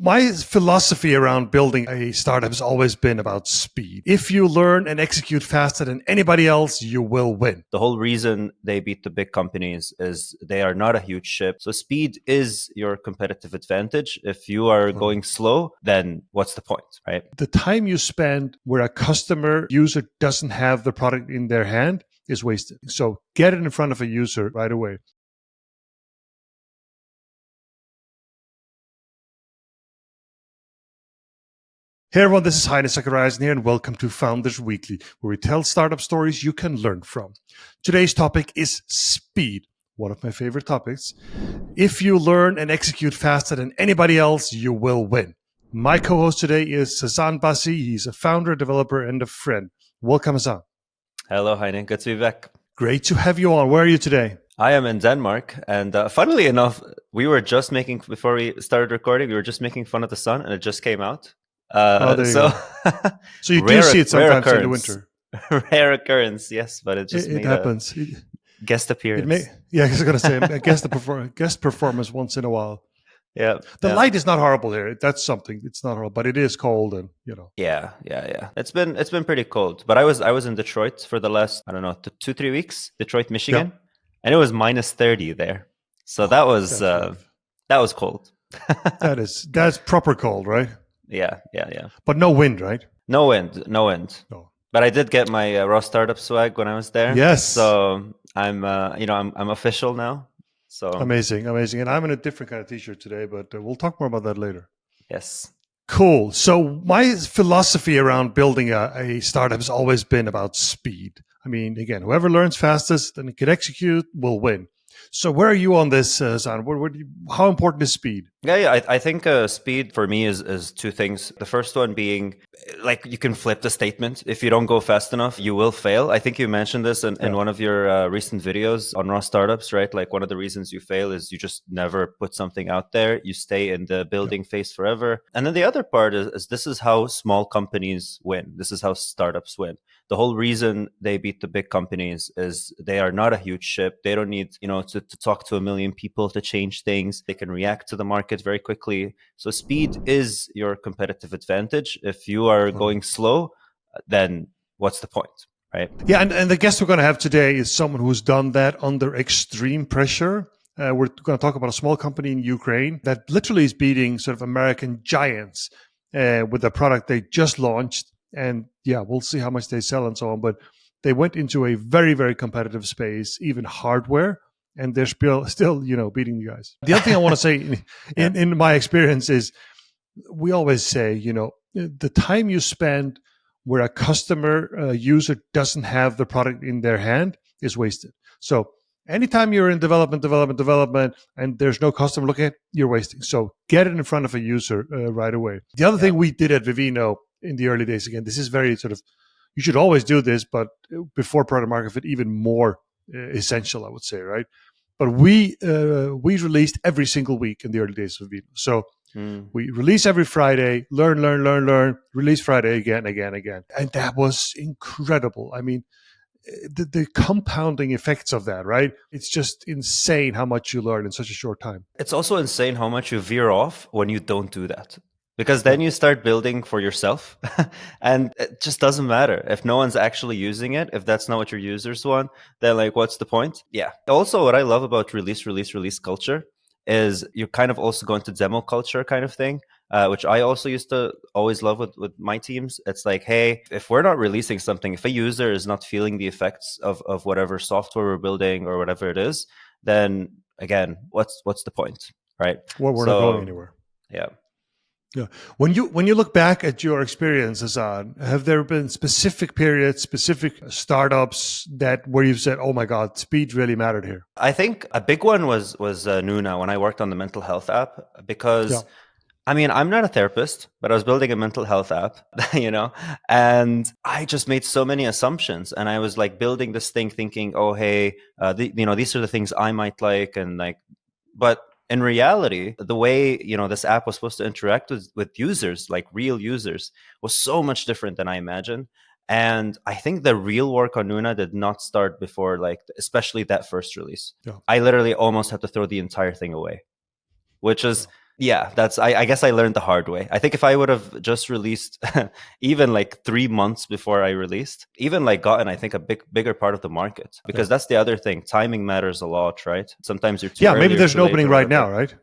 my philosophy around building a startup has always been about speed. If you learn and execute faster than anybody else, you will win. The whole reason they beat the big companies is they are not a huge ship. So speed is your competitive advantage. If you are going slow, then what's the point, right? The time you spend where a customer user doesn't have the product in their hand is wasted. So get it in front of a user right away. Hey everyone, this is Heimera here, and welcome to Founders Weekly, where we tell startup stories you can learn from. Today's topic is speed, one of my favorite topics. If you learn and execute faster than anybody else, you will win. My co-host today is Hassan Bassi. He's a founder, developer, and a friend. Welcome, Hassan. Hello, Heine. Good to be back. Great to have you on. Where are you today? I am in Denmark, and funnily enough, before we started recording, we were just making fun of the sun, and it just came out. There you go. So you do see it sometimes in the winter. Rare occurrence, yes, but it just it happens. Guest appearance. I was going to say, I guess guest performance once in a while. Yeah, the light is not horrible here. That's something. It's not horrible, but it is cold, and Yeah. It's been pretty cold. But I was in Detroit for the last 2-3 weeks. Detroit, Michigan, and it was -30 there. So that was cold. that's proper cold, right? Yeah. But no wind, right? No wind. No. But I did get my raw startup swag when I was there. Yes. So I'm official now. So amazing, and I'm in a different kind of t-shirt today, but we'll talk more about that later. Yes. Cool. So my philosophy around building a startup has always been about speed. I mean, again, whoever learns fastest and can execute will win. So where are you on this, Zan? How important is speed? Yeah. I think speed for me is two things. The first one being, like, you can flip the statement. If you don't go fast enough, you will fail. I think you mentioned this in one of your recent videos on raw startups, right? Like, one of the reasons you fail is you just never put something out there. You stay in the building phase forever. And then the other part is this is how small companies win. This is how startups win. The whole reason they beat the big companies is they are not a huge ship. They don't need, to talk to 1 million people to change things. They can react to the market very quickly. So speed is your competitive advantage. If you are going slow, then what's the point, right? Yeah, and the guest we're going to have today is someone who's done that under extreme pressure. We're going to talk about a small company in Ukraine that literally is beating sort of American giants with a product they just launched. And we'll see how much they sell and so on. But they went into a very, very competitive space, even hardware, and they're still beating you guys. The other thing I want to say in my experience is we always say, the time you spend where a customer user doesn't have the product in their hand is wasted. So anytime you're in development, and there's no customer looking at it, you're wasting. So get it in front of a user right away. The other thing we did at Vivino in the early days, again, this is very you should always do this, but before product market fit, even more essential, I would say, right? But we released every single week in the early days of Vivino. So we release every Friday, learn, release Friday again. And that was incredible. I mean, the compounding effects of that, right? It's just insane how much you learn in such a short time. It's also insane how much you veer off when you don't do that. Because then you start building for yourself and it just doesn't matter. If no one's actually using it, if that's not what your users want, then what's the point? Yeah. Also, what I love about release culture is you're kind of also going to demo culture kind of thing, which I also used to always love with my teams. It's like, hey, if we're not releasing something, if a user is not feeling the effects of whatever software we're building or whatever it is, then again, what's the point, right? Well, we're not going anywhere. Yeah. Yeah. When you look back at your experiences, have there been specific periods, specific startups where you've said, "Oh my God, speed really mattered here"? I think a big one was Nuna when I worked on the mental health app, because I mean, I'm not a therapist, but I was building a mental health app, and I just made so many assumptions, and I was building this thing thinking, "Oh, hey, these are the things I might like," and but in reality, the way, this app was supposed to interact with users, like real users, was so much different than I imagined. And I think the real work on Nuna did not start before, especially that first release. Yeah. I literally almost had to throw the entire thing away, which is Yeah, I guess I learned the hard way. I think if I would have just released even like 3 months before I released, even like gotten, I think, a bigger part of the market, Yeah. because that's the other thing. Timing matters a lot, right? Sometimes you're too Yeah, maybe early or there's too an late opening or right whatever. now, right?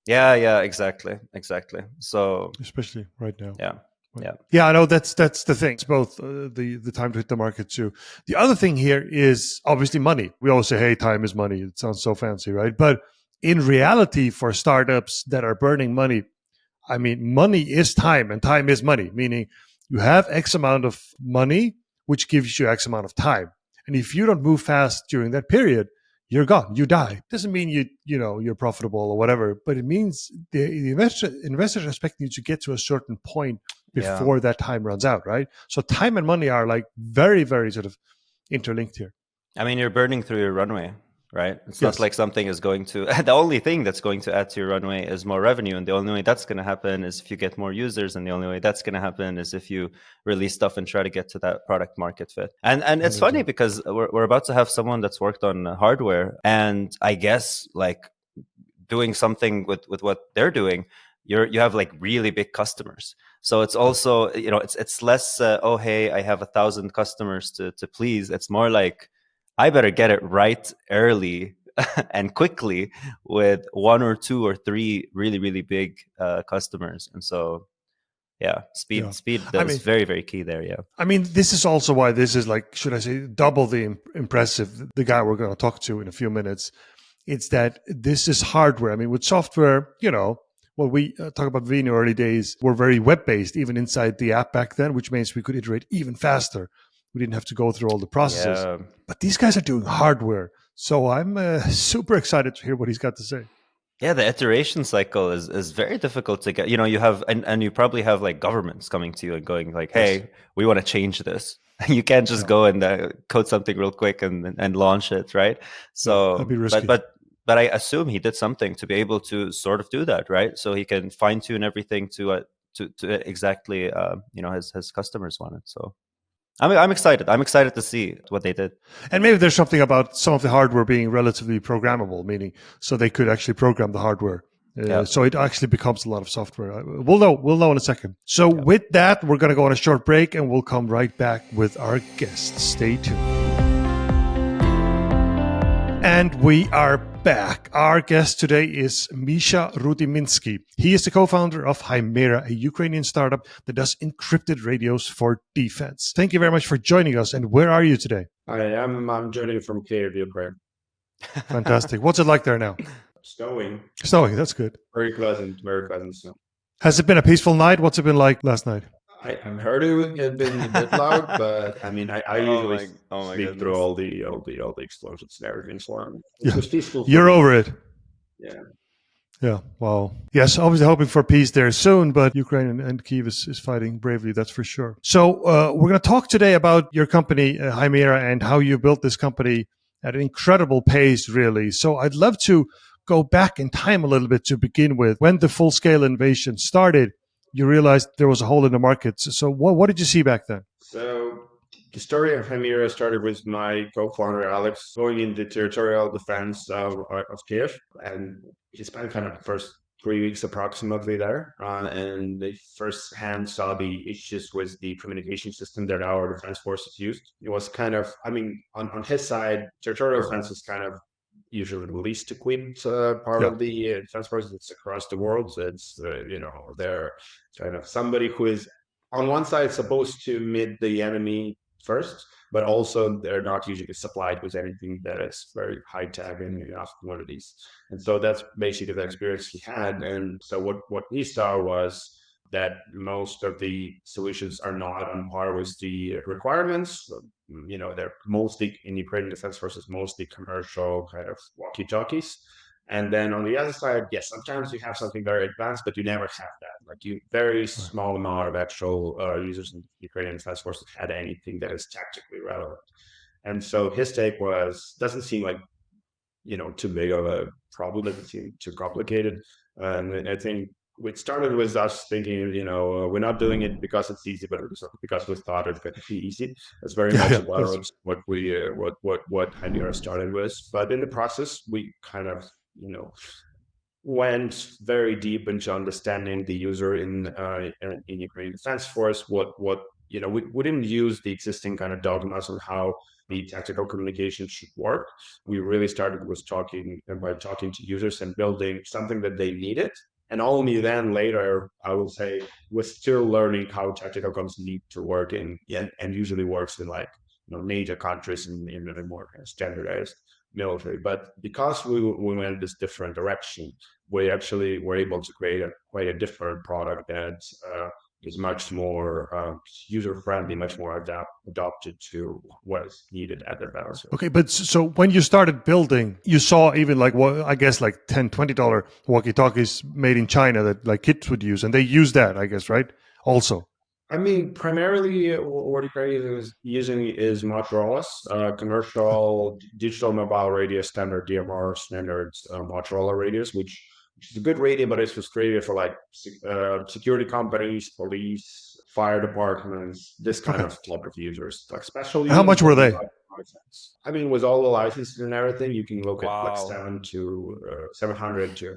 Yeah, exactly. So Especially right now. yeah, Right. yeah, Yeah, I know that's the thing. It's both the time to hit the market too. The other thing here is obviously money. We always say, "Hey, time is money." It sounds so fancy, right? But in reality, for startups that are burning money, I mean, money is time and time is money, meaning you have X amount of money, which gives you X amount of time. And if you don't move fast during that period, you're gone. You die. Doesn't mean you're profitable or whatever, but it means the investors are expecting you to get to a certain point yeah. before that time runs out, right? So time and money are like very, very sort of interlinked here. I mean, you're burning through your runway, right? It's not Yes. like something is going to, the only thing that's going to add to your runway is more revenue. And the only way that's going to happen is if you get more users. And the only way that's going to happen is if you release stuff and try to get to that product market fit. And it's funny 100%. because we're about to have someone that's worked on hardware. And I guess like doing something with what they're doing, you have like really big customers. So it's also, it's less oh hey, I have 1,000 customers to please. It's more like I better get it right early and quickly with one or two or three really really big customers. And so yeah, Yeah. speed I is mean, very very key there. Yeah, this is also why this is like, should I say, double the impressive. The guy we're going to talk to in a few minutes, it's that this is hardware. I mean, with software, when we talk about V in the early days, we're very web based, even inside the app back then, which means we could iterate even faster. We didn't have to go through all the processes. yeah. But these guys are doing hardware. So I'm super excited to hear what he's got to say. Yeah, the iteration cycle is very difficult to get. You have and you probably have like governments coming to you and going like, Yes. "Hey, we want to change this." You can't just Yeah. go and code something real quick and launch it, right? No, that'd So, be but risky. but but I assume he did something to be able to sort of do that, right? So he can fine tune everything to exactly his customers want it. So I'm excited. I'm excited to see what they did. And maybe there's something about some of the hardware being relatively programmable, meaning so they could actually program the hardware. Yeah, So it actually becomes a lot of software. We'll know. We'll know in a second. So yeah. with that, we're going to go on a short break, and we'll come right back with our guest. Stay tuned. And we are back. Our guest today is Misha Rudominski. He is the co-founder of Hymera, a Ukrainian startup that does encrypted radios for defense. Thank you very much for joining us. And where are you today? I'm joining from Kiev, Ukraine. Fantastic. What's it like there now? Snowing. Snowing. That's good. Very pleasant, very pleasant snow. Has it been a peaceful night? What's it been like last night? I heard it had been a bit loud, but I mean, I usually sleep through all the explosions and everything. So it was peaceful. You're over it. Yeah. Yeah. Wow. Yes. Obviously hoping for peace there soon, but Ukraine and Kyiv is fighting bravely. That's for sure. So we're going to talk today about your company, Hymera, and how you built this company at an incredible pace, really. So I'd love to go back in time a little bit to begin with. When the full-scale invasion started, you realized there was a hole in the market. So what did you see back then? So the story of Hymera started with my co-founder Alex going into territorial defense of Kiev, and he spent kind of the first 3 weeks approximately there, and they firsthand saw the issues with the communication system that our defense forces used. It was kind of, I mean, on his side, territorial defense is kind of usually the least equipped part of the defense forces. It's across the world. So it's, they're kind of somebody who is on one side supposed to meet the enemy first, but also they're not usually supplied with anything that is very high tech and commodities. And so that's basically the experience he had. And so what he saw was that most of the solutions are not on par with the requirements. They're mostly in Ukrainian defense forces, mostly commercial kind of walkie-talkies. And then on the other side, yes, sometimes you have something very advanced, but you never have that. Like very small amount of actual users in Ukrainian defense forces had anything that is tactically relevant. And so his take was, doesn't seem like, too big of a problem, doesn't seem too complicated. And I think it started with us thinking, we're not doing it because it's easy, but because we thought it could be easy. That's very much what we what Hymera started with. But in the process, we kind of went very deep into understanding the user in Ukrainian Defense Force. We didn't use the existing kind of dogmas on how the tactical communication should work. We really started with talking to users and building something that they needed. And only then later, I will say, we're still learning how tactical comms need to work and usually works in like major countries in a more standardized military. But because we went this different direction, we actually were able to create quite a different product that is much more user friendly, much more adopted to what is needed at the battlefield. Okay, but so when you started building, you saw even like I guess like $10, $20 walkie-talkies made in China that like kids would use, and they use that, I guess, right? Also. I mean, primarily what Ukraine is using is Motorola's commercial digital mobile radio standard DMR standards Motorola radios, which is a good radio, but it's frustrating for like security companies, police, fire departments, this kind of club of users, like special How much were they? I mean, with all the licenses and everything, you can look at like Wow. $700 to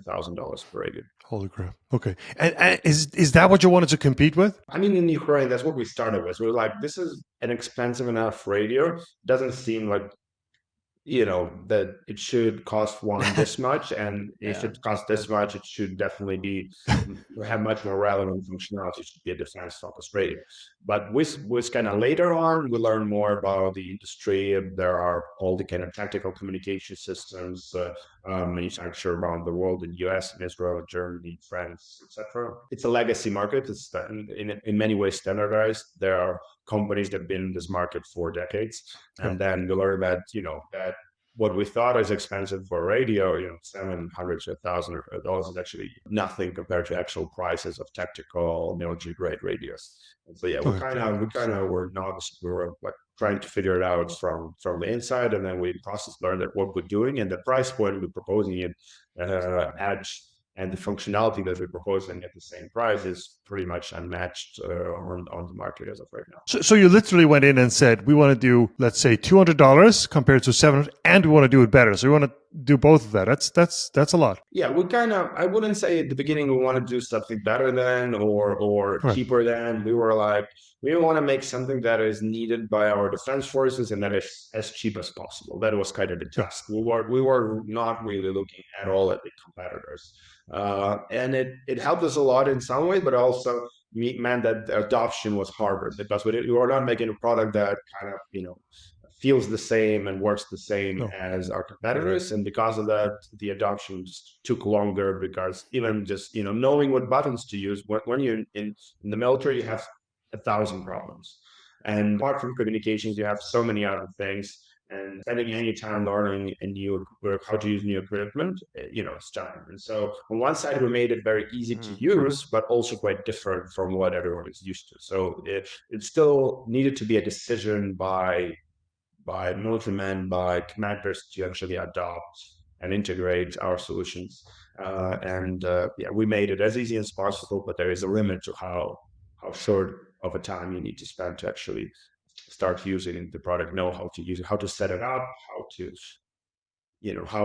$1,000 per radio. Holy crap! Okay, and is that what you wanted to compete with? I mean, in Ukraine, that's what we started with. We were like, this is an expensive enough radio. Doesn't seem like that it should cost one this much, and if Yeah. it costs this much, it should definitely be have much more relevant functionality. It should be a defense focused radio. But with kind of later on, we learn more about the industry. There are all the kind of tactical communication systems manufactured around the world in US and Israel, Germany, France, etc. It's a legacy market. It's in many ways standardized. There are companies that have been in this market for decades, and then you learn that that what we thought is expensive for radio, $700 to $1,000 is actually nothing compared to actual prices of tactical military grade radios. And so yeah, we kind of were novice. We were like trying to figure it out from the inside, and then we process learned that what we're doing and the price point we're proposing it edge and the functionality that we're proposing at the same price is pretty much unmatched on the market as of right now. So you literally went in and said, we want to do, let's say, $200 compared to $700, and we want to do it better. So we want to do both of that. That's a lot. Yeah, we kind of, I wouldn't say at the beginning we want to do something better than or cheaper than. We were like, we want to make something that is needed by our defense forces and that is as cheap as possible. That was kind of the task. We were not really looking at all at the competitors. And it helped us a lot in some way, but also meant that the adoption was harder because we were not making a product that kind of, feels the same and works the same as our competitors. And because of that, the adoption just took longer because even just, knowing what buttons to use, when you're in the military, you have 1,000 problems. And apart from communications, you have so many other things. And spending any time learning how to use new equipment, it's time. And so on one side, we made it very easy to use, but also quite different from what everyone is used to. So it still needed to be a decision by military men, by commanders to actually adopt and integrate our solutions. We made it as easy as possible, but there is a limit to how short of a time you need to spend to actually start using the product, know how to use it, how to set it up, how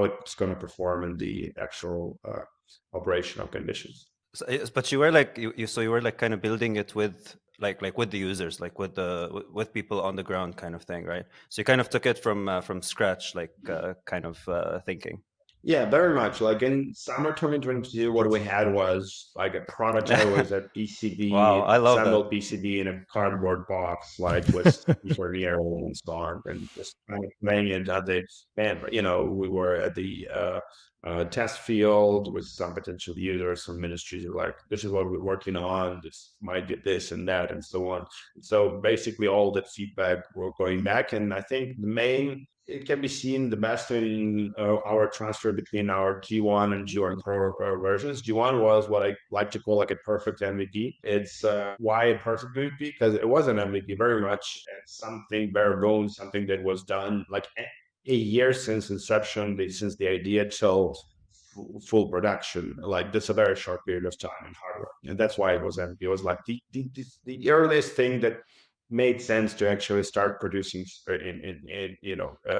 it's going to perform in the actual operational conditions. So, but you were like you were like kind of building it with like with the users, like with people on the ground kind of thing, right? So you kind of took it from scratch, like kind of thinking. Yeah, very much. Like in summer 2022, what we had was like a prototype was a PCB, Wow, I love assembled PCB in a cardboard box, like with for the and so on, and just kind of playing it at the band. We were at the test field with some potential users, some ministries are like, this is what we're working on, this might get this and that, and so on. So basically all that feedback we're going back. And I think it can be seen the best in our transfer between our G1 and G1 Pro versions. G1 was what I like to call like a perfect MVP. It's why a perfect MVP? Because it was an MVP very much something bare bones, something that was done like a year since inception, since the idea till full production. Like that's a very short period of time in hardware, and that's why it was MVP. It was like the earliest thing that made sense to actually start producing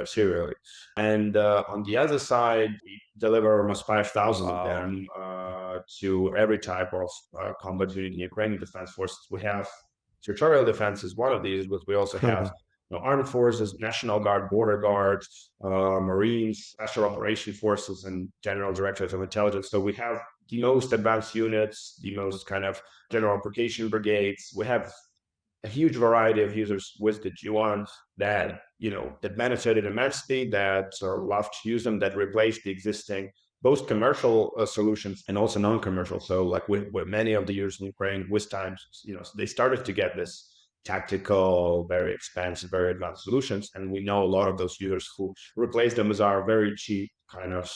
serially. And on the other side, we deliver almost 5,000 of Wow. them to every type of combat unit in the Ukrainian Defense Forces. We have territorial defense is one of these, but we also have Incredible. armed forces, National Guard, Border Guard, Marines, Special Operation Forces, and General Directors of Intelligence. So we have the most advanced units, the most kind of general application brigades. We have a huge variety of users with the G1s that, that benefited immensely, that love to use them, that replace the existing both commercial solutions and also non-commercial. So like with many of the users in Ukraine, with times, they started to get this tactical, very expensive, very advanced solutions. And we know a lot of those users who replace them as our very cheap kind of,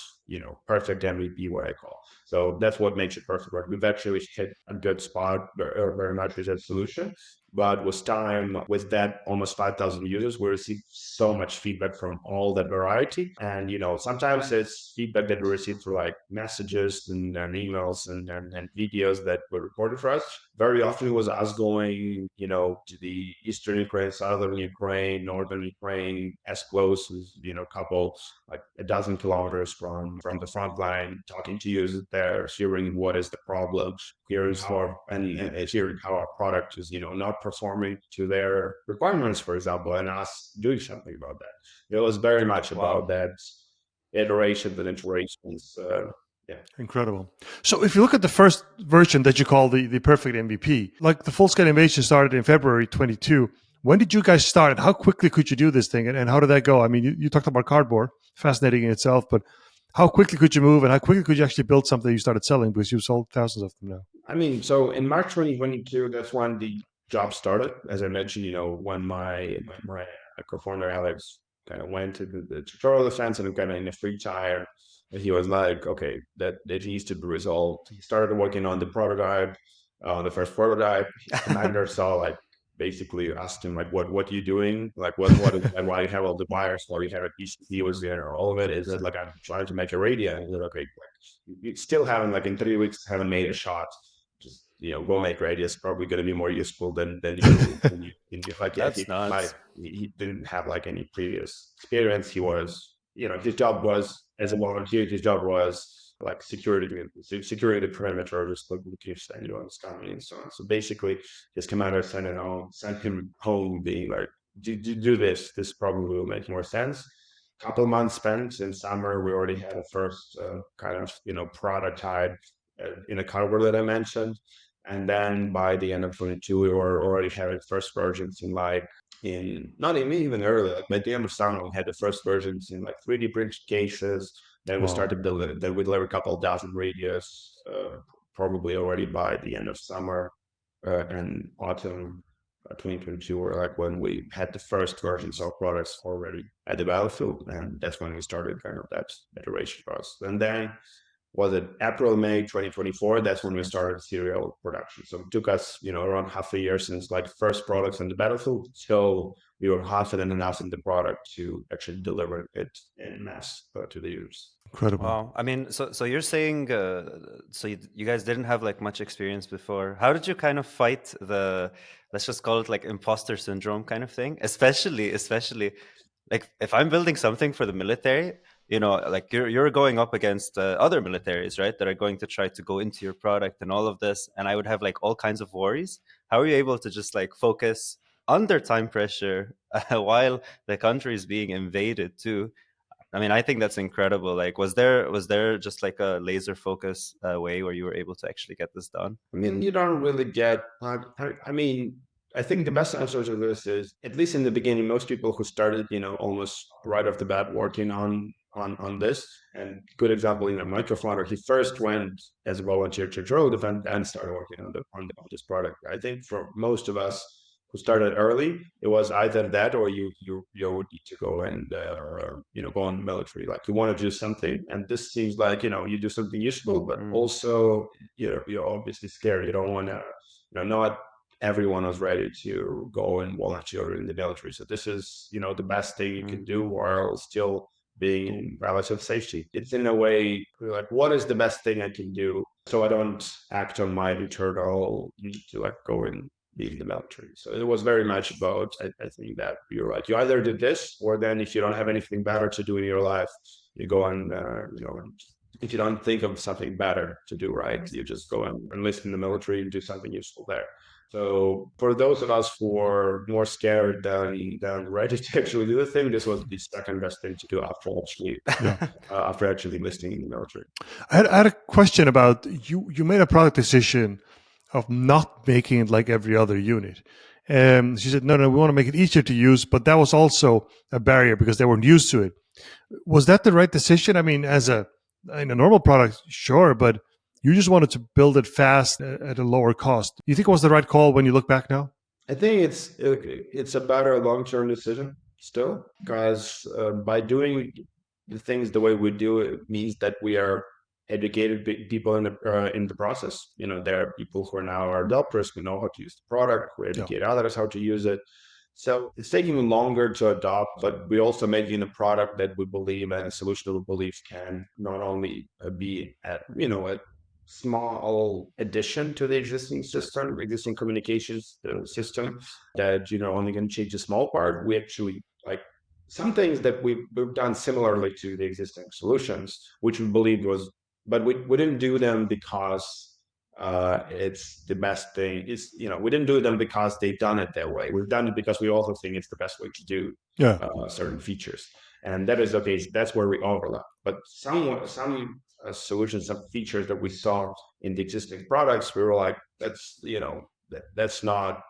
perfect MVP, what I call. So that's what makes it perfect, right? We've actually hit a good spot very much with that solution. But with time, with that almost 5,000 users, we receive so much feedback from all that variety. And, sometimes it's feedback that we receive through like messages and emails and videos that were recorded for us. Very often it was us going, to the Eastern Ukraine, Southern Ukraine, Northern Ukraine, as close as, a couple, like a dozen kilometers from the front line, talking to users there, hearing what is the problem, hearing hearing how our product is, not performing to their requirements, for example, and us doing something about that. It was very much about that iterations and iterations. Yeah. Incredible. So if you look at the first version that you call the perfect MVP, like the full-scale invasion started in February 22. When did you guys start it? How quickly could you do this thing? And how did that go? I mean, you talked about cardboard, fascinating in itself, but how quickly could you move and how quickly could you actually build something you started selling, because you've sold thousands of them now? I mean, so in March 2022, that's when the job started. As I mentioned, when my co-founder Alex kind of went to the tutorial defense and kind of in a free time, he was like, okay, that needs to be resolved. He started working on the prototype, the first prototype. His commander saw like basically asked him like, what are you doing? Like what is, and why you have all the wires, why you have a PCB was there, all of it is like I'm trying to make a radio. And he's like, okay, like, you still haven't like in 3 weeks haven't made a shot. Just go make radius, probably going to be more useful than you like. Yeah, That's nuts. he didn't have like any previous experience. He was, his job was as a volunteer. His job was like securing the perimeter, just looking if anyone's coming and so on. So basically, his commander sent him home, being like, do this. This probably will make more sense. Couple months spent in summer, we already had a first kind of prototype in a cardboard that I mentioned. And then by the end of 22, we were already having first versions in not even early, like by the end of summer, we had the first versions in like 3D print cases. Then we started building, then we delivered a couple dozen radios, probably already by the end of summer and autumn 2022 were like when we had the first versions of products already at the battlefield. And that's when we started kind of that iteration process. And then was it April, May 2024? That's when we started serial production. So it took us, around half a year since like first products on the battlefield. So we were confident enough in the product to actually deliver it in mass to the users. Incredible. Wow. I mean, so you're saying, so you guys didn't have like much experience before. How did you kind of fight the, let's just call it like imposter syndrome kind of thing? Especially like if I'm building something for the military, like you're going up against other militaries, right? That are going to try to go into your product and all of this. And I would have like all kinds of worries. How are you able to just like focus under time pressure while the country is being invaded too? I mean, I think that's incredible. Like, was there just like a laser focus way where you were able to actually get this done? I mean, you don't really get. I mean, I think the best answer to this is, at least in the beginning, most people who started, almost right off the bat working on this. And good example, my co-founder, he first went as a volunteer to Tutorial Defense and started working on this product. I think for most of us who started early, it was either that or you would need to go and go on the military. Like you want to do something, and this seems like you do something useful, but also you're obviously scared. You don't want to, not everyone was ready to go and volunteer in the military. So this is the best thing you can do while still being in relative safety. It's in a way like, what is the best thing I can do so I don't act on my internal need to like go and leave the military. So it was very much about, I think that you're right. You either did this, or then if you don't have anything better to do in your life, you go and, if you don't think of something better to do, right, you just go and enlist in the military and do something useful there. So for those of us who are more scared than ready to actually do the thing, this was the second best thing to do after actually enlisting in the military. I had a question about you. You made a product decision of not making it like every other unit. She said, no, we want to make it easier to use, but that was also a barrier because they weren't used to it. Was that the right decision? I mean, in a normal product, sure, but you just wanted to build it fast at a lower cost. You think it was the right call when you look back now? I think it's a better long-term decision still, because by doing the things the way we do it means that we are educated people in the process. There are people who are now our developers, who know how to use the product, who educate others how to use it. So it's taking longer to adopt, but we're also making a product that we believe and a solution that we believe can not only be a small addition to the existing system, existing communications system that only going to change a small part. We actually like some things that we've done similarly to the existing solutions, which we believed was, but we didn't do them because it's the best thing. We didn't do them because they've done it that way. We've done it because we also think it's the best way to do certain features, and that is okay. That's where we overlap. But some solutions, some features that we saw in the existing products, we were like, that's not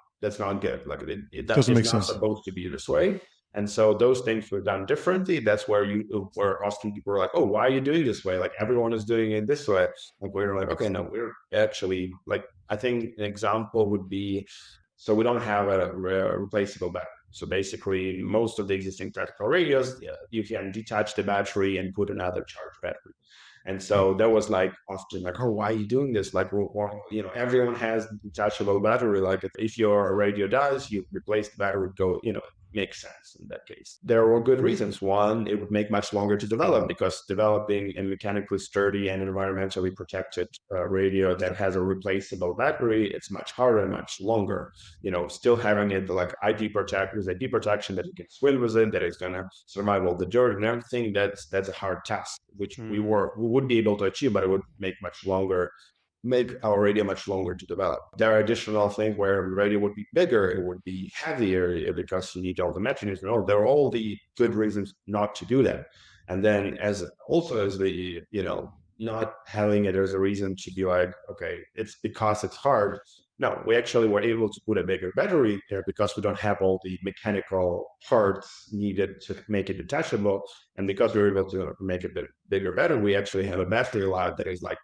good. Like it doesn't make sense. Supposed to be this way. And so those things were done differently. That's where where often people were like, oh, why are you doing this way? Like everyone is doing it this way. Like we're like, okay, no, we're actually like, I think an example would be, so we don't have a replaceable battery. So basically most of the existing practical radios, you can detach the battery and put another charge battery. And so that was like often like, oh, why are you doing this? Like, everyone has detachable battery. Like if your radio dies, you replace the battery, makes sense in that case. There were good reasons. One, it would make much longer to develop, because developing a mechanically sturdy and environmentally protected radio that has a replaceable battery, it's much harder and much longer. Still having it like ID protection that you can swim with it, that is going to survive all the dirt and everything. That's a hard task, which we would be able to achieve, but it would make our radio much longer to develop. There are additional things where the radio would be bigger, it would be heavier because you need all the mechanisms. There are all the good reasons not to do that. And then as the, not having it as a reason to be like, okay, it's because it's hard. No, we actually were able to put a bigger battery there because we don't have all the mechanical parts needed to make it detachable. And because we were able to make a bit bigger battery, we actually have a battery life that is like,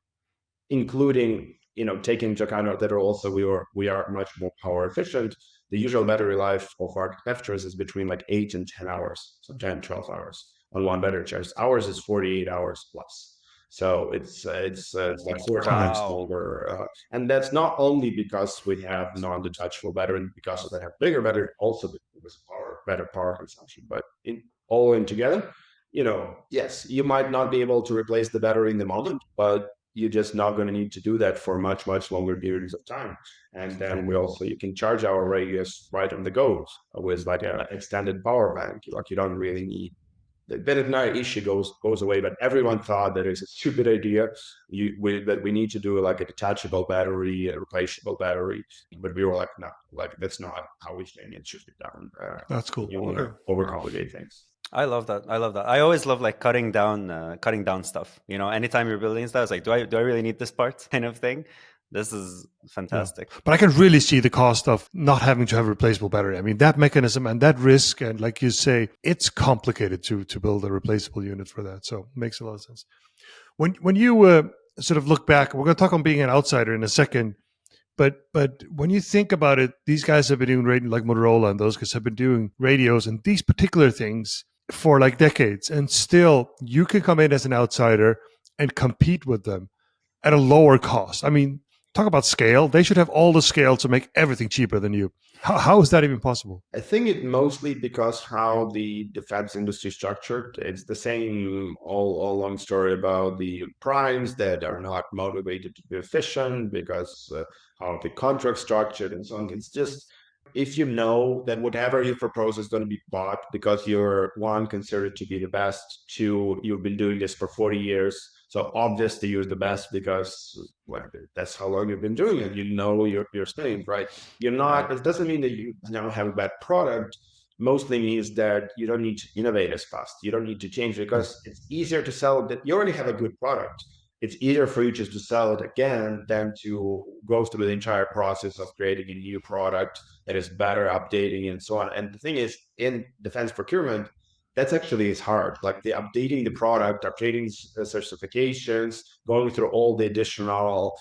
including, taking into account that also we are much more power efficient. The usual battery life of our capacitors is between like 8 and 10 hours, so 10, 12 hours on one battery charge. Ours is 48 hours plus. So it's like 4 times longer. And that's not only because we have non-detachable battery, because they have bigger battery, also because better power consumption. But all in together, yes, you might not be able to replace the battery in the moment, but you're just not going to need to do that for much, much longer periods of time. And then you can charge our radios right on the go with like an extended power bank. Like you don't really need, that entire issue goes away. But everyone thought that it's a stupid idea that we need to do like a detachable battery, a replaceable battery. But we were like, no, like that's not how we think it should be done. That's cool. You want to overcomplicate things. I love that. I always love like cutting down stuff. Anytime you're building stuff, it's like, do I really need this part kind of thing? This is fantastic. Yeah. But I can really see the cost of not having to have a replaceable battery. I mean, that mechanism and that risk, and like you say, it's complicated to build a replaceable unit for that. So it makes a lot of sense. When you sort of look back, we're going to talk on being an outsider in a second. But when you think about it, these guys have been doing radio, like Motorola and those guys have been doing radios and these particular things for like decades, and still you can come in as an outsider and compete with them at a lower cost. I mean, Talk about scale. They should have all the scale to make everything cheaper than you. How is that even possible? I think it mostly because how the defense industry is structured. It's the same all long story about the primes that are not motivated to be efficient because how the contract structured and so on. It's just if you know that whatever you propose is going to be bought because you're one considered to be the best, two you've been doing this for 40 years. So obviously you're the best because well, that's how long you've been doing it. You know your thing, right? You're not. It doesn't mean that you now have a bad product. Mostly means that you don't need to innovate as fast. You don't need to change because it's easier to sell that you already have a good product. It's easier for you just to sell it again than to go through the entire process of creating a new product that is better, updating, and so on. And the thing is, in defense procurement, that's actually is hard. Like the updating the product, updating certifications, going through all the additional,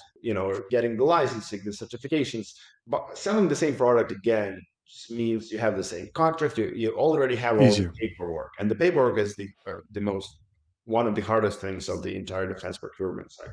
getting the licensing, the certifications, but selling the same product again just means you have the same contract. You already have all the paperwork, and the paperwork is the most one of the hardest things of the entire defense procurement cycle.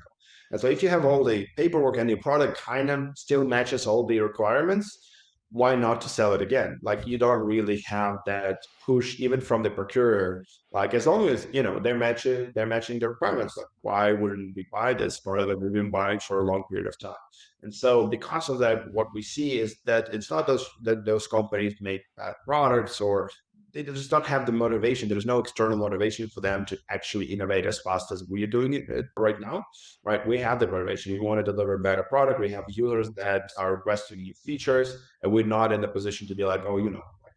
And so if you have all the paperwork and your product kind of still matches all the requirements, why not to sell it again? Like you don't really have that push even from the procurer. Like as long as they're matching their requirements. Like why wouldn't we buy this product that we've been buying for a long period of time? And so because of that, what we see is that it's not those companies make bad products or they just don't have the motivation. There's no external motivation for them to actually innovate as fast as we are doing it right now, right? We have the motivation. We want to deliver a better product. We have users that are requesting new features, and we're not in the position to be like, oh,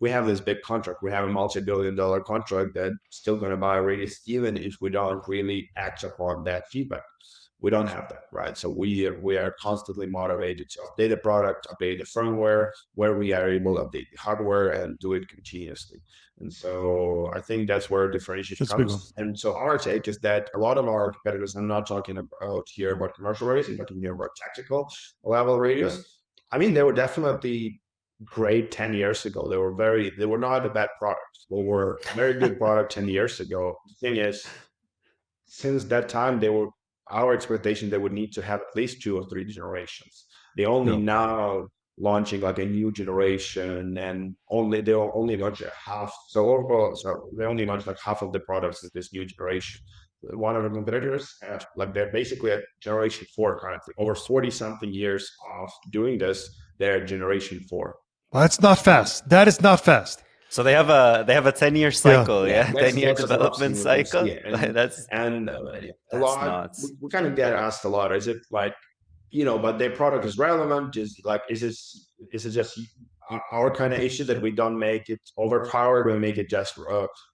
we have this big contract. We have a multi-billion-dollar contract that's still going to buy Radius, even if we don't really act upon that feedback. We don't have that, right? So we are constantly motivated to update the product, update the firmware, where we are able to update the hardware and do it continuously. And so I think that's where differentiation comes. And so our take is that a lot of our competitors, I'm not talking about here about commercial radios, I'm talking here about tactical level radios. I mean, they were definitely great 10 years ago. They were not a bad product. They were a very good product 10 years ago. The thing is, since that time, our expectation they would need to have at least 2 or 3 generations. They only now launching like a new generation and they'll only launch half. So overall, they only launch like half of the products of this new generation. One of the competitors have they're basically at generation 4 currently. Over 40 something years of doing this, they're generation 4. Well, that's not fast. That is not fast. So they have a 10-year cycle, 10-year development cycle. Yeah. And a lot. Nuts. We kind of get asked a lot. Is it like, but their product is relevant? Is it just our kind of issue that we don't make it overpowered? We make it just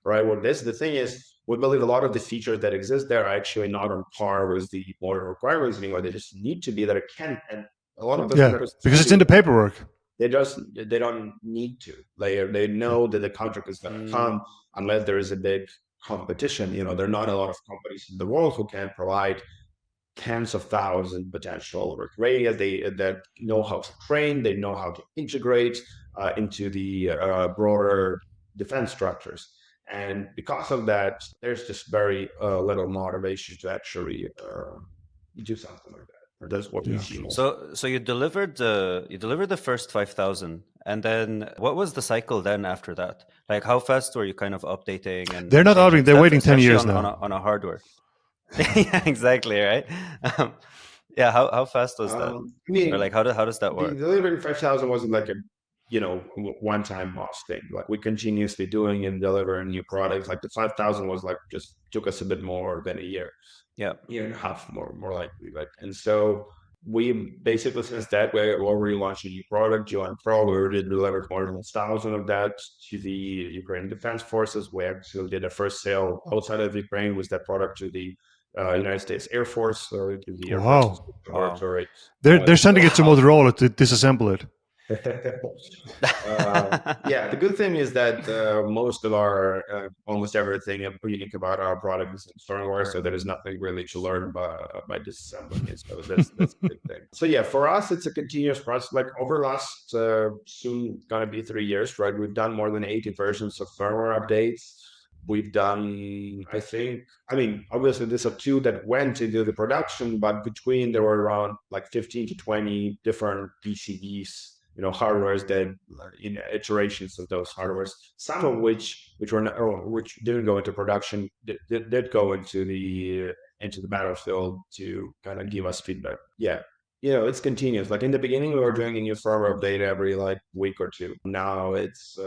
right? Well, the thing is, we believe a lot of the features that exist there are actually not on par with the modern requirements anymore. They just need to be that it can, and a lot of those because it's in the paperwork. They don't need to. They know that the contract is going to come unless there is a big competition. There are not a lot of companies in the world who can provide tens of thousands potential radios. That know how to train. They know how to integrate into the broader defense structures. And because of that, there's just very little motivation to actually do something like that. Or that's what we see. So you delivered the first 5,000, and then what was the cycle then after that? Like how fast were you kind of updating? And they're not updating; they're waiting 10 years now on a hardware. Yeah, exactly, right. How fast was that? Or like how does that work? Delivering 5,000 wasn't like a one-time loss thing. Like we continuously doing and delivering new products. Like the 5,000 was like just took us a bit more than a year. Yeah, year and a half more likely. And so we basically since that we already launched a new product, Joan Pro. We already delivered more than 1,000 of that to the Ukrainian Defense Forces. We actually did a first sale outside of Ukraine with that product to the United States Air Force or to the Air Force. Wow. They're sending it to Motorola to disassemble it. The good thing is that most of our almost everything unique about our product is in firmware, so there is nothing really to learn by disassembling it. So that's a good thing. So for us it's a continuous process. Like over last soon gonna be 3 years, right? We've done more than 80 versions of firmware updates. we've done, I think, obviously there's a two that went into the production, but between there were around like 15 to 20 different PCBs, hardwares that, iterations of those hardwares, some of which were not, or which didn't go into production, did go into the battlefield to kind of give us feedback. Yeah. It's continuous. Like in the beginning, we were doing a new firmware update every like week or two. Now it's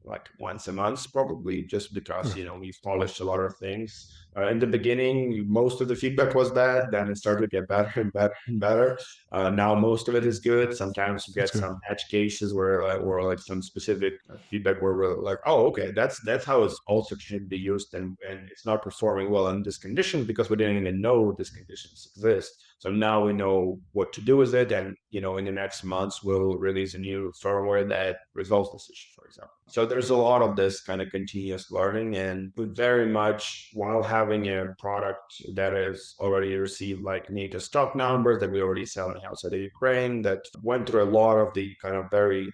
like once a month, probably, just because we've polished a lot of things. In the beginning, most of the feedback was bad. Then it started to get better and better and better. Now most of it is good. Sometimes you get some edge cases where like some specific feedback where we're like, oh, okay, that's how it's also should be used, and it's not performing well in this condition because we didn't even know this conditions exist. So now we know what to do with it, and in the next months we'll release a new firmware that resolves this issue, for example. So there's a lot of this kind of continuous learning, and very much while having a product that is already received like native stock numbers that we already sell outside of Ukraine, that went through a lot of the kind of very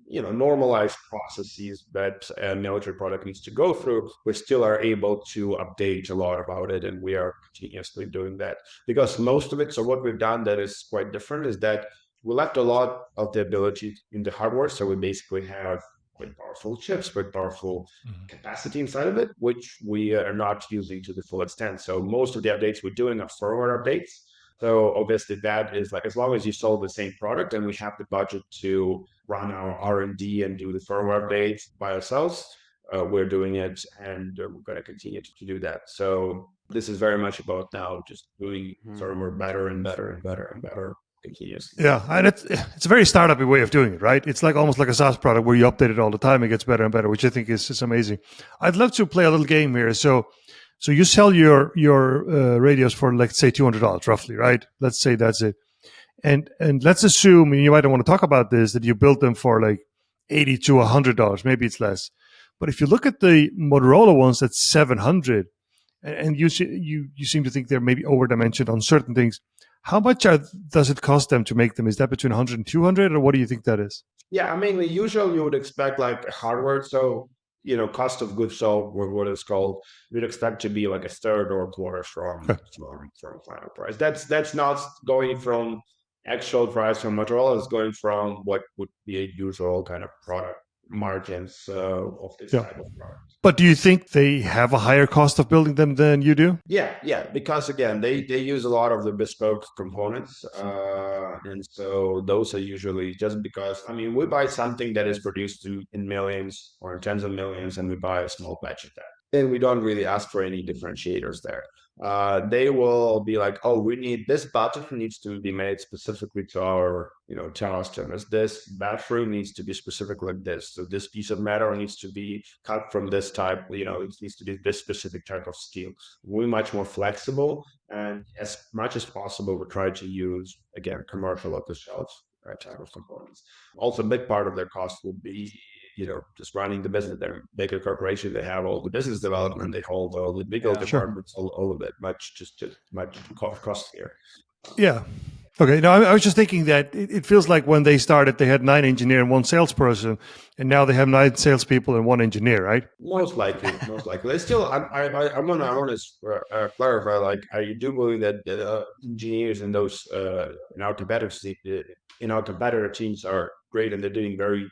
normalized processes that a military product needs to go through, we still are able to update a lot about it, and we are continuously doing that. Because most of it, so what we've done that is quite different is that we left a lot of the ability in the hardware. So we basically have quite powerful chips, quite powerful capacity inside of it, which we are not using to the full extent. So most of the updates we're doing are firmware updates. So obviously that is like, as long as you sold the same product and we have the budget to run our R&D and do the firmware updates by ourselves, we're doing it, and we're going to continue to do that. So this is very much about now just doing firmware better and better and better and better continuously. Yeah, and it's a very startup-y way of doing it, right? It's like almost like a SaaS product where you update it all the time. It gets better and better, which I think is amazing. I'd love to play a little game here. So you sell your radios for, like, say, $200 roughly, right? Let's say that's it. And let's assume, and you might want to talk about this, that you built them for like $80 to $100. Maybe it's less. But if you look at the Motorola ones, that's $700, and you seem to think they're maybe over-dimensioned on certain things. How much does it cost them to make them? Is that between 100 and 200, or what do you think that is? Yeah, usually you would expect like hardware. So, cost of goods sold, what it's called, you'd expect to be like a third or a quarter from final price. That's not going from actual price from Motorola. It's going from what would be a usual kind of product margins of this type of product. But do you think they have a higher cost of building them than you do? Yeah, because again, they use a lot of the bespoke components, and so those are usually just because we buy something that is produced in millions or tens of millions, and we buy a small batch of that. Then we don't really ask for any differentiators there. They will be like, oh, we need this button needs to be made specifically to our, to our standards. This battery needs to be specific like this. So this piece of metal needs to be cut from this type, it needs to be this specific type of steel. We're much more flexible, and as much as possible, we try to use, again, commercial off-the-shelf type of components. Also, a big part of their cost will be just running the business. They're a bigger corporation. They have all the business development. They hold all the legal departments, all of it, much costlier. Yeah. Okay. No, I was just thinking that it feels like when they started, they had 9 engineers and 1 salesperson, and now they have 9 salespeople and 1 engineer, right? Most likely. They still, I want to clarify. Like, I do believe that engineers in those in our competitor teams are great, and they're doing very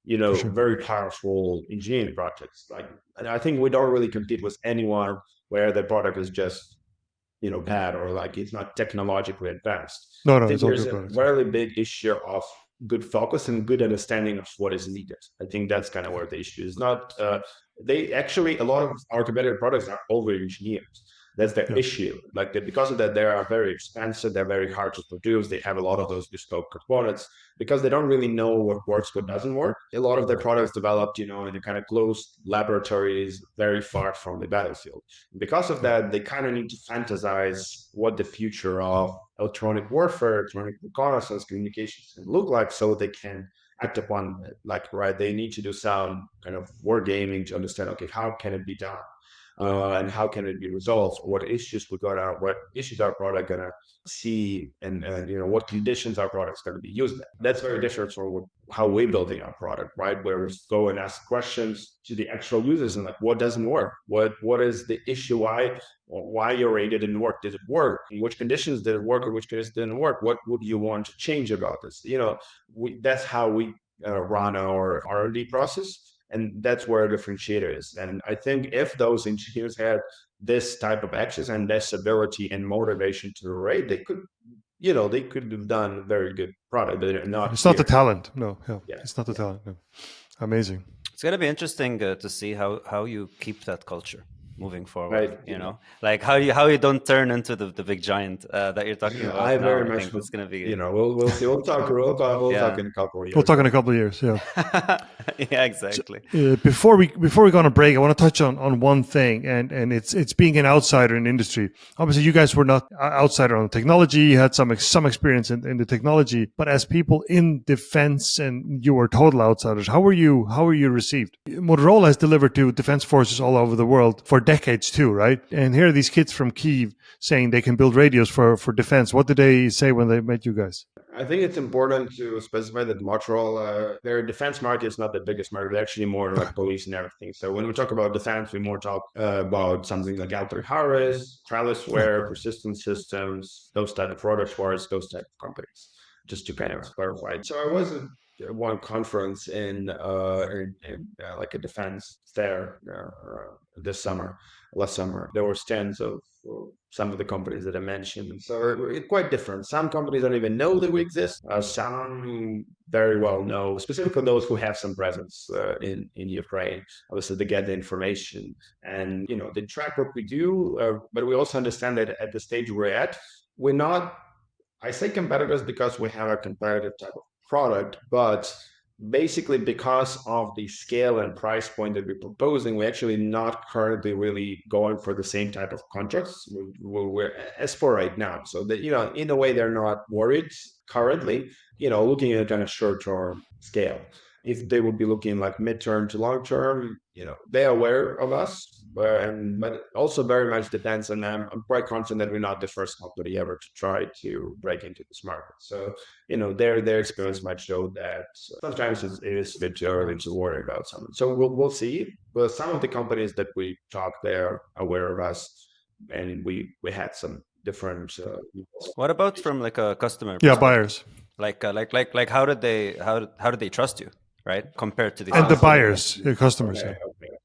very powerful engineering projects. Like, and I think we don't really compete with anyone where the product is just bad, or like it's not technologically advanced. No, I think it's all there's good a products. very big issue of good focus and good understanding of what is needed. I think that's kind of where the issue is. Not they actually, a lot of our competitor products are over engineered. That's the issue. Like, because of that, they are very expensive. They're very hard to produce. They have a lot of those bespoke components because they don't really know what works, what doesn't work. A lot of their products developed, in a kind of closed laboratories very far from the battlefield. Because of that, they kind of need to fantasize what the future of electronic warfare, electronic reconnaissance, communications can look like, so they can act upon it. Like, right, they need to do some kind of war gaming to understand, okay, how can it be done? and how can it be resolved? What issues what issues our product gonna see, and what conditions our product's gonna be used in. That's very different from how we're building our product, right? Where we go and ask questions to the actual users and like, what doesn't work? What is the issue? Why your radio didn't work? Did it work? In which conditions did it work, or which conditions didn't work? What would you want to change about this? That's how we run our R&D process. And that's where a differentiator is. And I think if those engineers had this type of access and this ability and motivation to rate, they could have done a very good product. But they're not. It's not the talent. No, Yeah. It's not the talent. No. Amazing. It's going to be interesting to see how you keep that culture moving forward. Right. Like how you don't turn into the big giant that you're talking about. I very much think it's going to be. We'll see. We'll talk in a couple of years. We'll talk in a couple of years. Yeah. Yeah, exactly. So, before we go on a break, I want to touch on one thing, and it's being an outsider in the industry. Obviously, you guys were not outsider on the technology. You had some experience in the technology, but as people in defense, and you were total outsiders. How were you received? Motorola has delivered to defense forces all over the world for decades too, right? And here are these kids from Kyiv saying they can build radios for defense. What did they say when they met you guys? I think it's important to specify that Motorola, their defense market is not the biggest market. They're actually more like police and everything. So when we talk about defense, we more talk about something like Harris, Trellisware, persistent systems, those type of products for us, those type of companies, just to kind of clarify. So I was at one conference in like a defense fair last summer. There were stands of some of the companies that I mentioned. So it's quite different. Some companies don't even know that we exist. Some very well know, specifically those who have some presence in Ukraine. Obviously, they get the information and they track what we do. But we also understand that at the stage we're at, we're not. I say competitors because we have a competitive type of product, but basically because of the scale and price point that we're proposing, we're actually not currently really going for the same type of contracts we're as for right now. So that, in a way, they're not worried currently, looking at kind of short-term scale. If they would be looking like midterm to long term, they're aware of us, but also very much depends on them. I'm quite confident that we're not the first company ever to try to break into this market. So, their experience might show that sometimes it is a bit too early to worry about something. So we'll see. But some of the companies that we talk, they're aware of us, and we had some different. What about from like a customer? Yeah, buyers. Like how did they trust you, right? Compared to the buyers, your customers. Okay.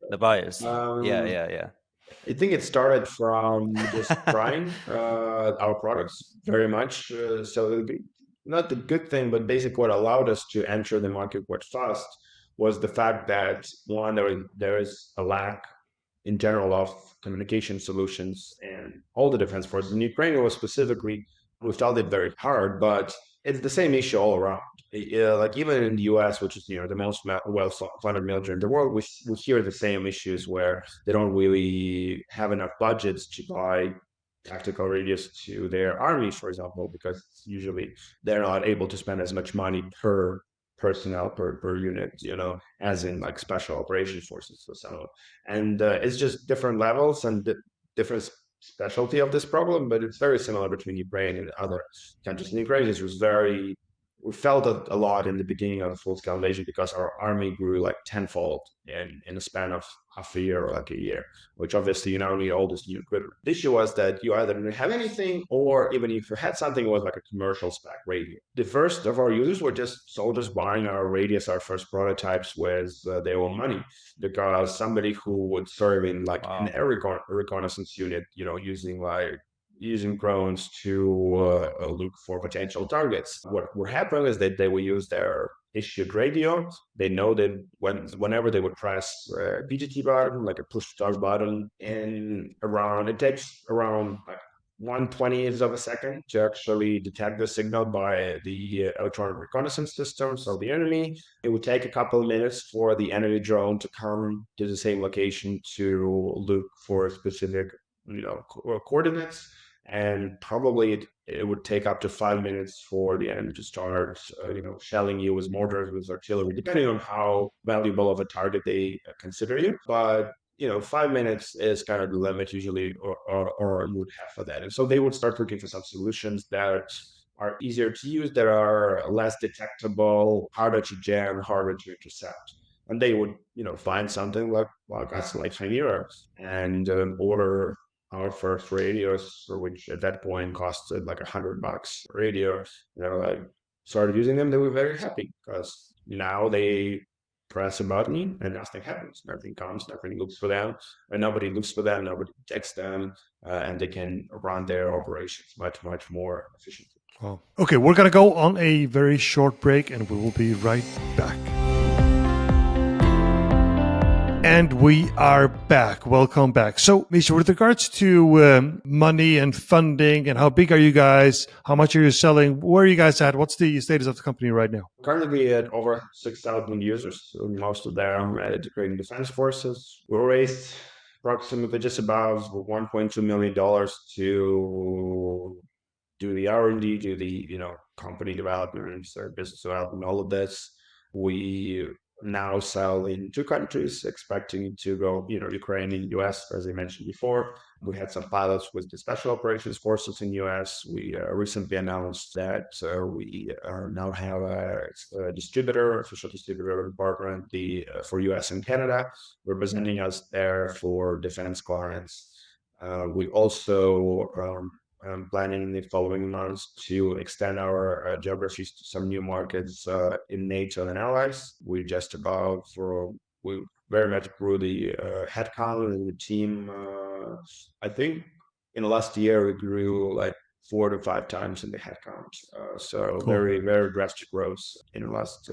The buyers. Yeah. I think it started from just trying our products very much. So it'll be not the good thing, but basically what allowed us to enter the market quite fast was the fact that one, there is a lack in general of communication solutions and all the defense forces. In Ukraine was specifically, we felt it very hard, but it's the same issue all around. Like even in the US, which is the most well-funded military in the world, we hear the same issues where they don't really have enough budgets to buy tactical radios to their armies, for example, because usually they're not able to spend as much money per personnel per unit, as in like special operations forces or so. And it's just different levels and different specialty of this problem, but it's very similar between Ukraine and other countries. In Ukraine, this was we felt it a lot in the beginning of the full-scale invasion because our army grew like tenfold in a span of half a year or like a year, which obviously you now need all this new equipment. The issue was that you either didn't have anything, or even if you had something, it was like a commercial spec radio. The first of our users were just soldiers buying our radios, our first prototypes with their own money, because somebody who would serve in like an air reconnaissance unit, using drones to look for potential targets. What would happen is that they will use their issued radio. They know that whenever they would press a PGT button, like a push start button, it takes around like 1/20th of a second to actually detect the signal by the electronic reconnaissance systems of the enemy. It would take a couple of minutes for the enemy drone to come to the same location to look for specific coordinates. And probably it would take up to 5 minutes for the enemy to start, shelling you with mortars, with artillery, depending on how valuable of a target they consider you. But 5 minutes is kind of the limit usually, or you would have for that. And so they would start looking for some solutions that are easier to use, that are less detectable, harder to jam, harder to intercept. And they would, find something like us, like Hymera, and order our first radios, for which at that point costed like $100 radio. Like started using them. They were very happy because now they press a button and nothing happens. Nothing comes, nothing looks for them, and nobody looks for them, nobody detects them, and they can run their operations much, much more efficiently. Wow. Okay, we're going to go on a very short break and we will be right back. And we are back. Welcome back. So, Misha, with regards to money and funding and how big are you guys? How much are you selling? Where are you guys at? What's the status of the company right now? Currently at over 6,000 users, so most of them at the Ukrainian Defense Forces. We raised approximately just above $1.2 million to do the R&D, do the company development, business development, all of this. We now sell in 2 countries, expecting to go, Ukraine and US, as I mentioned before. We had some pilots with the Special Operations Forces in US. We recently announced that we now have a distributor, official distributor partner for US and Canada, representing us there for defense clients. We also planning in the following months to extend our geographies to some new markets in NATO and allies. We very much grew the headcount and the team. I think in the last year we grew like 4 to 5 times in the headcount. So Cool. very, very drastic growth in the last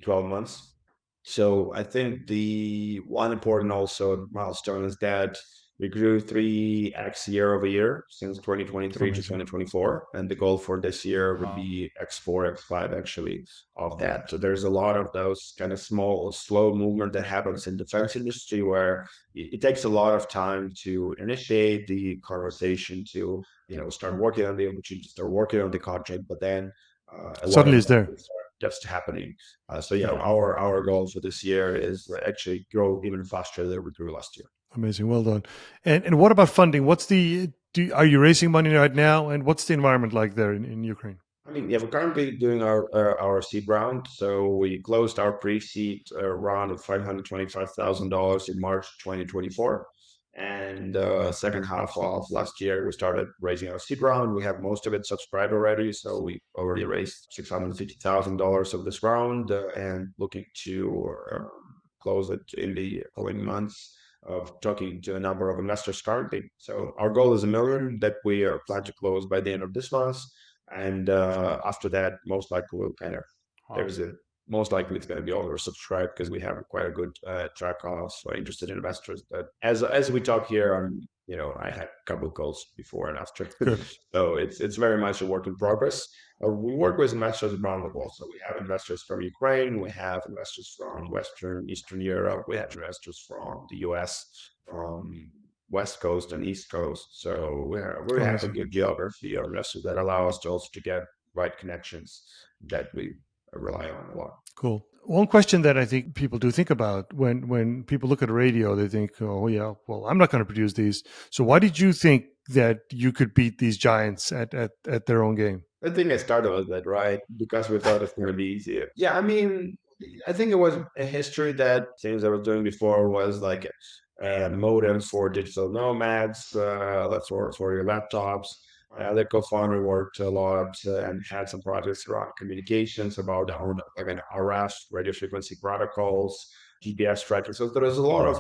12 months. So I think the one important also milestone is that we grew 3x year over year since 2023 to 2024. And the goal for this year would be X4, X5 actually of that. So there's a lot of those kind of small, slow movement that happens in the defense industry where it takes a lot of time to initiate the conversation, to start working on the opportunity, start working on the contract, but then Suddenly it's there. Just happening. Our goal for this year is actually grow even faster than we grew last year. Amazing, well done. And what about funding? Are you raising money right now? And what's the environment like there in Ukraine? We're currently doing our seed round. So we closed our pre-seed round of $525,000 in March 2024. And second half of last year, we started raising our seed round. We have most of it subscribed already. So we already raised $650,000 of this round and looking to close it in the following months, of talking to a number of investors currently. So our goal is $1 million that we are planning to close by the end of this month. And after that, most likely most likely it's going to be oversubscribed because we have quite a good track of interested investors. That as we talk here, I had a couple of calls before and after. So it's very much a work in progress. We work with investors around the world. So we have investors from Ukraine, we have investors from Eastern Europe, we have investors from the US, from West Coast and East Coast. So we have a good geography of investors that allow us to also to get right connections that we rely on a lot. Cool. One question that I think people do think about when people look at a radio, they think, oh yeah, well, I'm not going to produce these. So why did you think that you could beat these giants at their own game? I think I started with that, right? Because we thought it's going to be easier. Yeah, I think it was a history that things I was doing before was like modems for digital nomads, that's for your laptops. The co-founder worked a lot and had some projects around communications about RF, radio frequency protocols, GPS tracking. So there was a lot of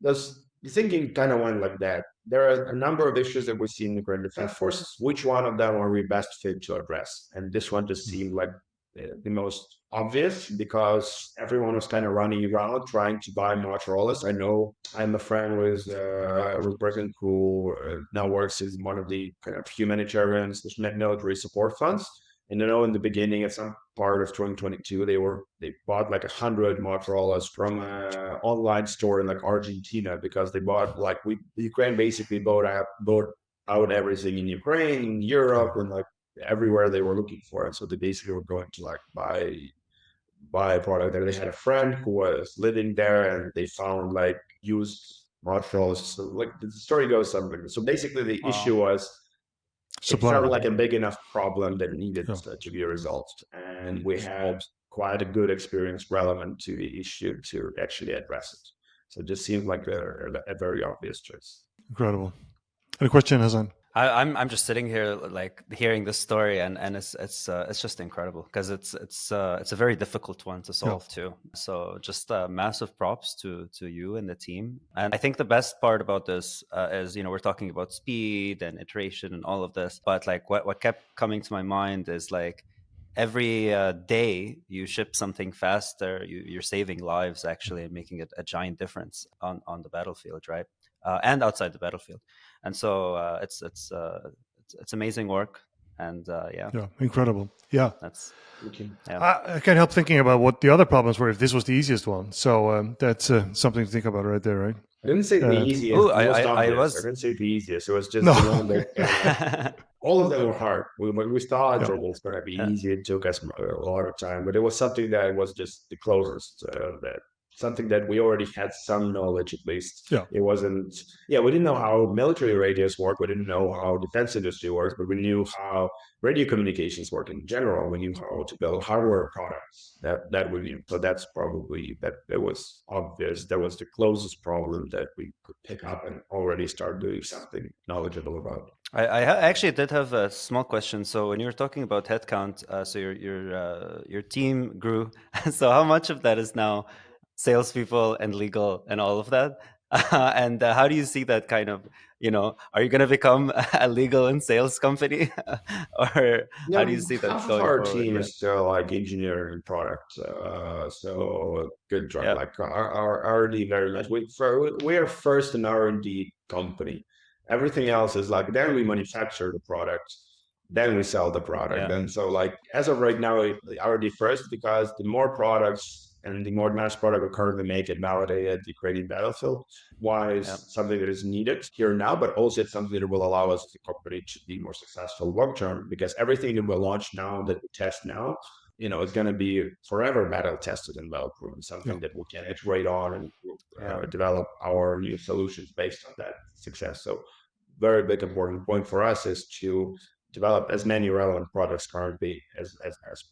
the thinking kind of went like that. There are a number of issues that we see in the Ukrainian Defense Forces. Which one of them are we best fit to address? And this one just seemed like the most obvious because everyone was kind of running around trying to buy Motorola's. I know I'm a friend with Britain who now works as one of the kind of humanitarian military support funds. And in the beginning, at some part of 2022, they bought like 100 Motorola's from an online store in like Argentina because they bought Ukraine basically bought out everything in Ukraine, in Europe, and like everywhere they were looking for it. So they basically were going to like buy buy a product there. They had a friend who was living there, and they found like used smartphones. So like the story goes something. So basically, the issue was it Supply. felt like a big enough problem that needed Yeah. to be resolved, and we had quite a good experience relevant to the issue to actually address it. So it just seemed like a very obvious choice. Incredible. And a question, Hassan? I'm just sitting here like hearing this story, and it's just incredible because it's a very difficult one to solve too. So just massive props to you and the team. And I think the best part about this is, you know, we're talking about speed and iteration and all of this, but like what kept coming to my mind is like every day you ship something faster, you're saving lives actually and making it a giant difference on the battlefield, right? And outside the battlefield. And so it's amazing work, and yeah, Incredible. Yeah, that's Okay. yeah. I can't help thinking about what the other problems were if this was the easiest one. So that's something to think about right there, right? I didn't say the easiest, Oh, the most I obvious. I was didn't say the easiest. It was just No. the one that all of them were hard. We thought Yeah. it was going to be Yeah. easy. It took us a lot of time, but it was something that was just the closest. That something that we already had some knowledge at least. Yeah. It wasn't. Yeah, we didn't know how military radios work. We didn't know how defense industry works, but we knew how radio communications work in general. We knew how to build hardware products. That we knew. So that's probably that. It was obvious. That was the closest problem that we could pick up and already start doing something knowledgeable about. Actually did have a small question. So when you were talking about headcount, so your team grew. So how much of that is now salespeople and legal and all of that? And how do you see that kind of, you know, are you going to become a legal and sales company, or how do Yeah, you see that half of going our forward? team Yeah, is still like engineering products. So good job. yeah, Like our R&D very much. We are first an R&D company. Everything else is like then we manufacture the product, then we sell the product. yeah, And so like as of right now, R&D first because the more products and the more advanced product we currently make it validated the Ukrainian battlefield yeah, wise something that is needed here now, but also it's something that will allow us as a company to be more successful long term because everything that we launch now that we test now, you know, is going to be forever battle tested and well proven, something that we can iterate on and yeah. develop our new solutions based on that success. So very big important point for us is to develop as many relevant products currently as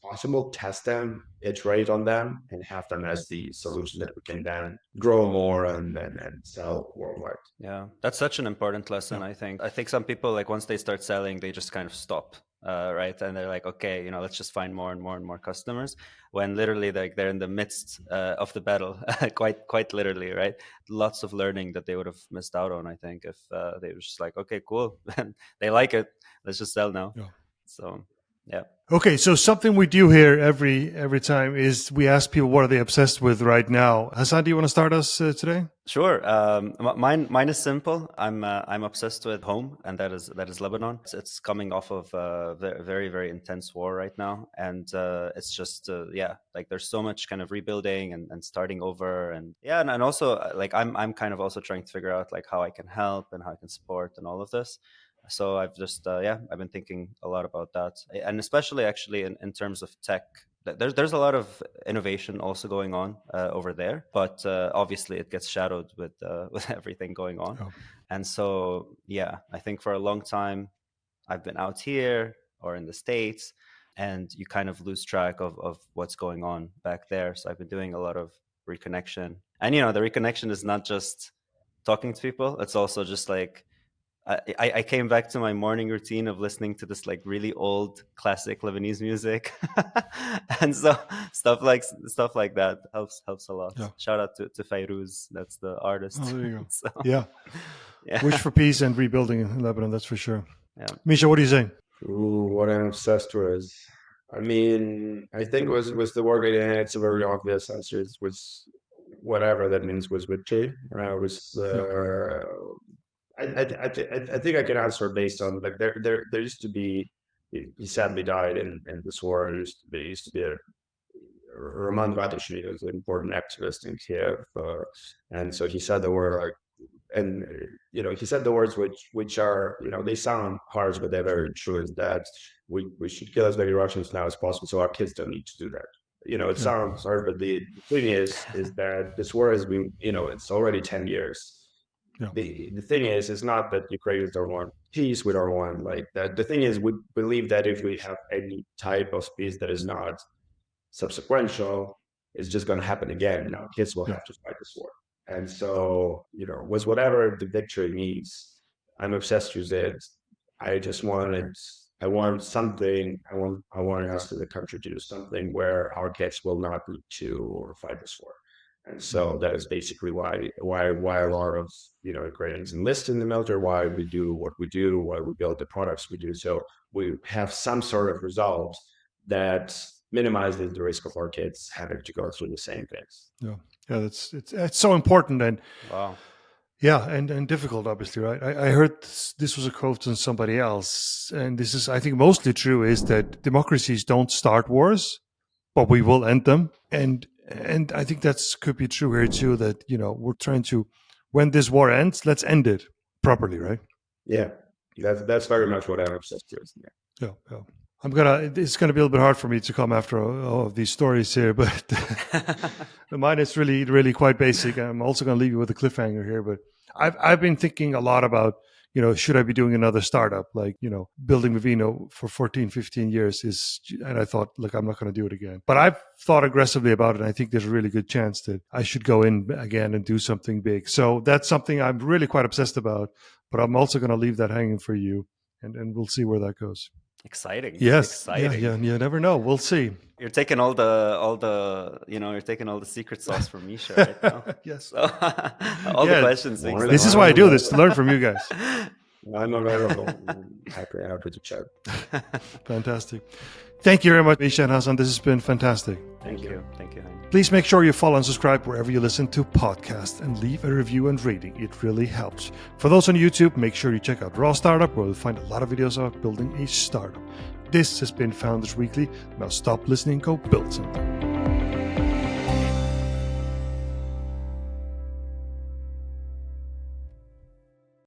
possible, test them, iterate on them, and have them as the solution that we can then grow more and sell worldwide. Yeah, that's such an important lesson, I think. I think some people, like, once they start selling, they just kind of stop, right? And they're like, okay, you know, let's just find more and more and more customers. When literally, like, they're in the midst of the battle, quite literally, right? Lots of learning that they would have missed out on, I think, if they were just like, okay, cool, and they like it, let's just sell now. Yeah. So, yeah. Okay, so something we do here every time is we ask people what are they obsessed with right now. Hassan, do you want to start us today? Sure. Mine is simple. I'm obsessed with home, and that is Lebanon. It's coming off of a very intense war right now, and it's just yeah, like there's so much kind of rebuilding and starting over, and yeah, and also like I'm kind of also trying to figure out like how I can help and how I can support and all of this. So I've just yeah, I've been thinking a lot about that, and especially actually in terms of tech. There's a lot of innovation also going on over there, but obviously it gets shadowed with with everything going on. Oh. And so yeah, I think for a long time I've been out here or in the States, and you kind of lose track of what's going on back there. So I've been doing a lot of reconnection, and you know the reconnection is not just talking to people; it's also just like I came back to my morning routine of listening to this like really old classic Lebanese music, and so stuff like that helps a lot. Yeah. Shout out to Fairuz, that's the artist. Oh, there you go. So, Yeah. yeah, Wish for peace and rebuilding in Lebanon, that's for sure. yeah, Misha, what do you say? Ooh, what I'm obsessed with. I mean, I think was the word and it's a very obvious answer. It was whatever that means was with T. Was I think I can answer based on like there used to be he sadly died in this war. There used to be a Roman Radishny was an important activist in Kiev, and so he said the word like and you know he said the words which are you know they sound harsh but they're very true is that we should kill as many Russians now as possible so our kids don't need to do that. It sounds hard, but the thing is that this war has been, it's already 10 years. Yeah. The thing is, it's not that Ukrainians don't want peace, we don't want like that. The thing is, we believe that if we have any type of peace that is not subsequential, it's just going to happen again. Kids will have to fight this war. And so, with whatever the victory means, I'm obsessed with it. I want something. I want us as a country to do something where our kids will not need to fight this war. And so that is basically why a lot of Ukrainians enlist in the military, why we do what we do, why we build the products we do. So we have some sort of results that minimizes the risk of our kids having to go through the same things. Yeah, it's so important. And wow. Yeah, and difficult, obviously, right? I heard this was a quote from somebody else, and this is, I think, mostly true, is that democracies don't start wars, but we will end them. And I think that's could be true here too, that, we're trying to, when this war ends, let's end it properly, right? Yeah, that's very much what I'm obsessed with. Yeah. It's gonna be a little bit hard for me to come after all of these stories here, but mine is really, really quite basic. I'm also gonna leave you with a cliffhanger here, but I've been thinking a lot about, should I be doing another startup? Like, building Vivino for 14, 15 years and I thought, look, I'm not going to do it again. But I've thought aggressively about it. And I think there's a really good chance that I should go in again and do something big. So that's something I'm really quite obsessed about, but I'm also going to leave that hanging for you, and we'll see where that goes. Exciting. Yes. Exciting. Yeah. You never know. We'll see. You're taking all the you're taking all the secret sauce from Misha right now. Yes. So, all the questions. This is why I do this, to learn from you guys. I'm available. Happy to chat. Fantastic. Thank you very much, Misha and Hassan. This has been fantastic. Thank you. Thank you, Heimera. Please make sure you follow and subscribe wherever you listen to podcasts, and leave a review and rating. It really helps. For those on YouTube, make sure you check out Raw Startup, where you'll find a lot of videos about building a startup. This has been Founders Weekly. Now stop listening, go build something.